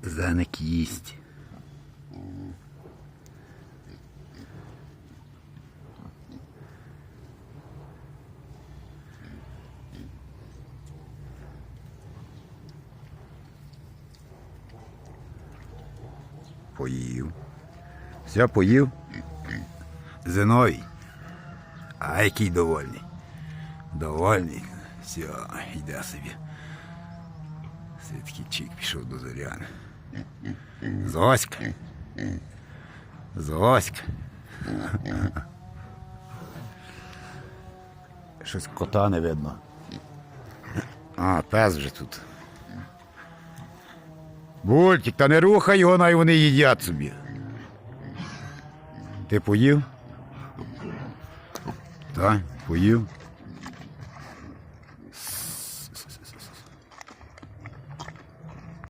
Зеник їсть. Поїв. Все, поїв. Зиновій. А який довольний. Довольний. Все, йде собі. Все-таки чик пішов до Зоряни. Зоська. Зоська. Щось кота не видно. А, пес вже тут. Бультик, та не рухай його, най вони їдять собі. Ти поїв? Так, поїв.